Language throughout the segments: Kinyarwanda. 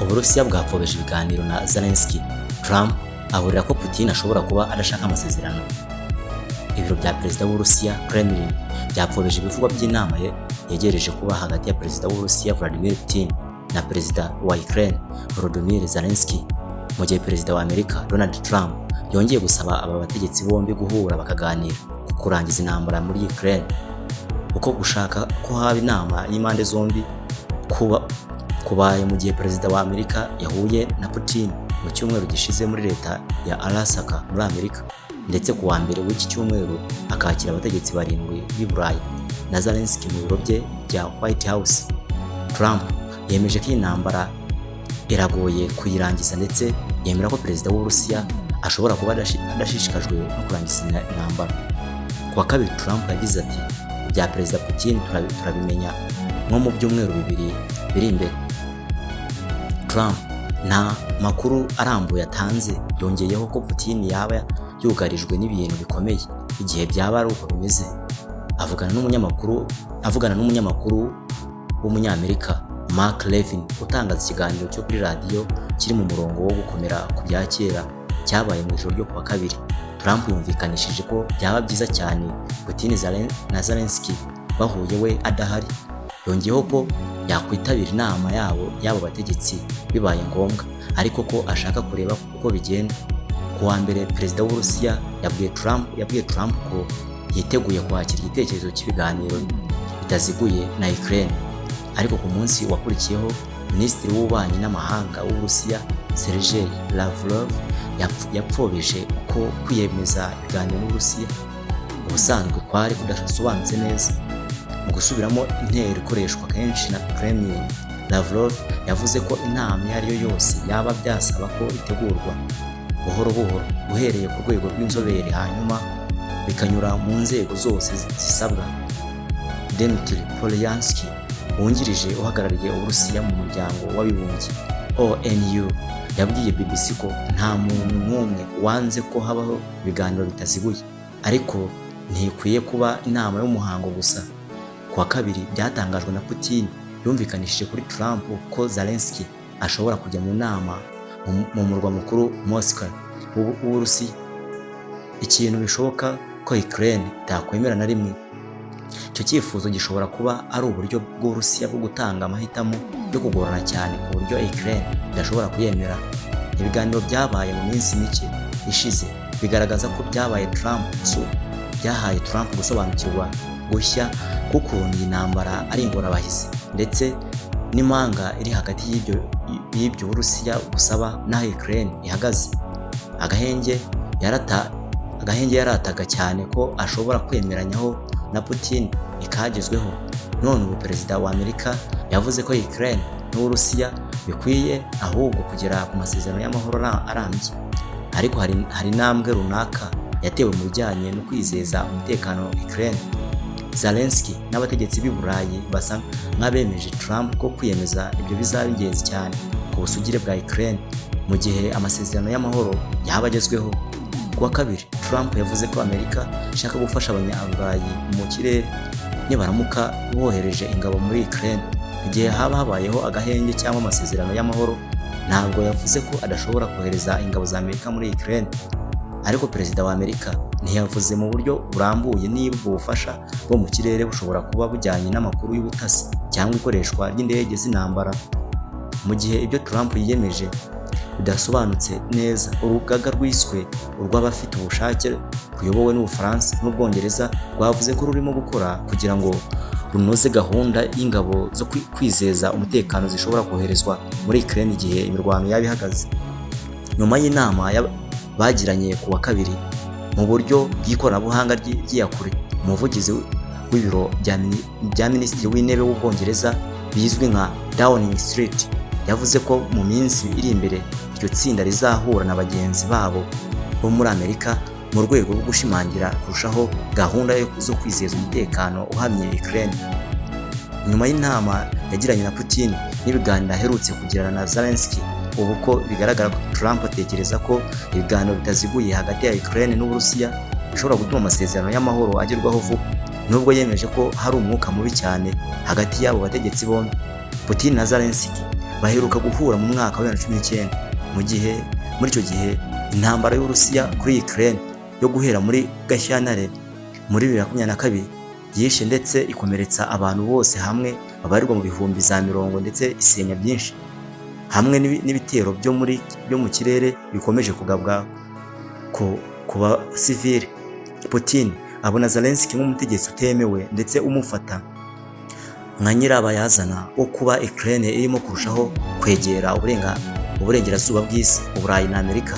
Uburusiya bwapfobeje ibiganiro na Zelensky. Trump aburira ko Putin ashobora kuba adashaka amasezerano. Ibiro bya perezida w'Uburusiya Kremlin byapfobeje ibivugwa by'inama yegereje kuba hagati ya perezida w'Uburusiya Vladimir Putin na perezida wa Ukraine Volodymyr Zelensky, mu gihe perezida wa Amerika Donald Trump yongeye gusaba aba bategetsi bombi guhura bakaganira ku kurangiza intambara muri Ukraine. Uko gushaka ko haba inama y'impande zombi kubaye mu gihe perezida wa Amerika yahuye na Putin mu cyumweru gishize muri leta ya Alaska muri Amerika, ndetse ku wa mbere w'iki cyumweru akakira abategetsi barindwi b'i Burayi na Zelensky mu biro bye bya White House. Trump yemeje ko iyi ntambara iragoye kuyirangiza, ndetse yemera ko perezida w'Uburusiya ashobora kuba adashishikajwe no kurangiza intambara. Ku wa kabiri Trump yagize ati ibya perezida Putin turabimenya nko mu byumweru bibiri biri imbere. Trump nta makuru arambuye atanze, yongeyeho ko Putin yaba yugarijwe n'ibintu bikomeye igihe byaba ari uko bimeze. Avugana n'umunyamakuru w'umunyamerika Mark Levin utangaza ikiganiro cyo kuri radiyo kiri mu murongo wo gukomera ku bya kera cyabaye mu ijoro ryo kuwa kabiri. Trump yumvikanishije ko byaba byiza cyane Putin na Zelensky bahuye we adahari. Yongeyeho ko yakwitabira inama y'abo bategetsi bibaye ngombwa, ariko ko ashaka kureba uko bigenda. Ku wa mbere perezida w'Uburusiya yabwiye Trump ko yiteguye kwakira igitekerezo cy'ibiganiro bitaziguye na Ukraine, ariko ku munsi wakurikiyeho minisitiri w'ububanyi n'amahanga w'Uburusiya Sergei Lavrov yapfobeje ko kwiyemeza ibiganiro n'Uburusiya ubusanzwe kwari kudasobanutse neza. Mu gusubiramo intero ikoreshwa kenshi na Kremlin, Lavrov yavuze ko inama iyo ari yo yose yaba byasaba ko itegurwa buhoro buhoro uhereye ku rwego rw'inzobere, hanyuma bikanyura mu nzego zose zisabwa. Dmitry Polyansky wungirije uhagarariye Uburusiya mu muryango w'abibumbye ONU yabwiye BBC ko nta muntu n'umwe wanze ko habaho ibiganiro bitaziguye, ariko ntikwiye kuba inama y'umuhango gusa. Ku wa kabiri byatangajwe na Putin yumvikanishije kuri Trump ko Zelensky ashobora kujya mu nama mu murwa mukuru Moscow w'Uburusiya, ikintu bishoboka ko Ukraine itakwemera na rimwe. Icyo cyifuzo gishobora kuba ari uburyo bw'Uburusiya bwo gutanga amahitamo yo kugorana cyane ku buryo Ukraine idashobora kuyemera. Ibiganiro byabaye mu minsi mike ishize bigaragaza ko byahaye Trump gusobanukirwa gushya k'ukuntu iyi ntambara ari ingorabahizi, ndetse n'impanga iri hagati y'ibyo Uburusiya busaba n'aho Ukraine ihagaze. Agahenge yarataga cyane ko ashobora kwemeranyaho na Putin ikagezweho. None ubu perezida wa Amerika yavuze ko Ukraine n'Uburusiya bikwiye ahubwo kugera ku masezerano y'amahoro arambye, ariko hari intambwe runaka yatewe mu bijyanye no kwizeza umutekano Ukraine. Zelensky n'abategetsi b'i Burayi basa nk'abemeje Trump ko kwiyemeza ibyo bizaba ingenzi cyane ku busugire bwa Ukraine mu gihe amasezerano y'amahoro yaba agezweho. Ku wa kabiri Trump yavuze ko Amerika ishaka gufasha abanyaburayi mu kirere nibaramuka bohereje ingabo muri Ukraine igihe haba habayeho agahenge cyangwa amasezerano y'amahoro. Ntabwo yavuze ko adashobora kohereza ingabo za Amerika muri Ukraine, ariko perezida wa Amerika ntiyavuze mu buryo burambuye niba ubwo bufasha bwo mu kirere bushobora kuba bujyanye n'amakuru y'ubutasi cyangwa ikoreshwa ry'indege z'intambara. Mu gihe ibyo Trump yiyemeje bidasobanutse neza, urugaga rwiswe urw'abafite ubushake ruyobowe n'Ubufaransa n'Ubwongereza rwavuze ko rurimo gukora kugira ngo runoze gahunda y'ingabo zo kwizeza umutekano zishobora koherezwa muri Ukraine igihe imirwano yaba ihagaze. Nyuma y'inama bagiranye ku wa kabiri mu buryo bw'ikoranabuhanga ry'iyakure, umuvugizi w'ibiro bya minisitiri w'intebe w'Ubwongereza bizwi nka Downing Street yavuze ko mu minsi iri imbere iryo tsinda rizahura na bagenzi babo bo muri Amerika mu rwego rwo gushimangira kurushaho gahunda zo kwizeza umutekano uhamye Ukraine. Nyuma y'inama yagiranye na Putin n'ibiganiro aherutse kugirana na Zelensky, ubu ko bigaragara ko Trump atekereza ko ibiganiro bitaziguye hagati ya Ukraine n'Uburusiya bishobora gutuma amasezerano y'amahoro agerwaho vuba, nubwo yemeje ko hari umwuka mubi cyane hagati y'abo bategetsi bombi. Putin na Zelensky baheruka guhura mu mwaka wa 2019 muri icyo gihe intambara y'Uburusiya kuri Ukraine yo guhera muri Gashyantare muri 2022 yishe ndetse ikomeretsa abantu bose hamwe babarirwa mu bihumbi za mirongo ndetse isenya byinshi, hamwe n'ibitero byo mu kirere bikomeje kugabwa ku basivili. Putin abona Zelensky nk'umutegetsi utemewe ndetse umufata nka nyirabayazana wo kuba Ukraine irimo kurushaho kwegera uburengerazuba bw'isi, Uburayi na Amerika.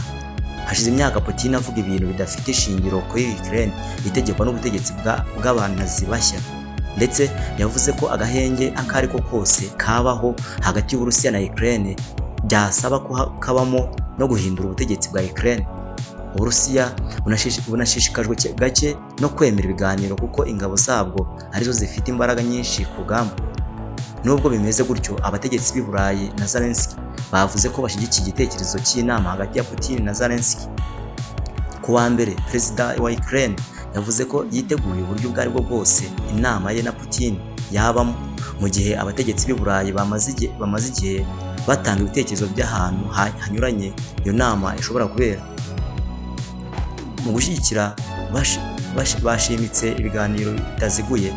Hashize imyaka Putin avuga ibintu bidafite ishingiro kuri Ukraine itegekwa n'ubutegetsi bw'abanazi bashya, ndetse yavuze ko agahenge akariko kose kabaho hagati y'Uburusiya na Ukraine byasaba ko kabamo no guhindura ubutegetsi bwa Ukraine. Uburusiya bunashishikajwe gake no kwemera ibiganiro kuko ingabo zabwo arizo zifite imbaraga nyinshi ku rugamba. Nubwo bimeze gutyo, abategetsi b'i Burayi na Zelensky bavuze ko bashyigikiye igitekerezo cy'inama hagati ya Putin na Zelensky. Ku wa mbere, perezida wa Ukraine yavuze ko yiteguye uburyo ubwo aribwo bwose inama ye na Putin yabamo, mu gihe abategetsi b'i Burayi bamaze igihe batanga ibitekerezo by'ahantu hanyuranye iyo nama ishobora kubera. Mu gushyigikira bashimitse ibiganiro bitaziguye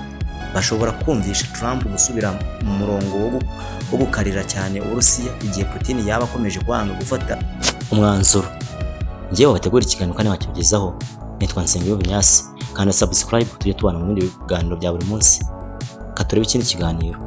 bashobora kumvisha Trump gusubira mu murongo wo gukarira cyane Uburusiya igihe Putin yaba akomeje kwanga gufata umwanzuro. Njyewe bategura ikiganiro kandi bakigezaho, nitwa Nsengiyumva Ignace, kandi subscribe tujye tubana mu bindi biganiro bya buri munsi. Katurebe ikindi kiganiro.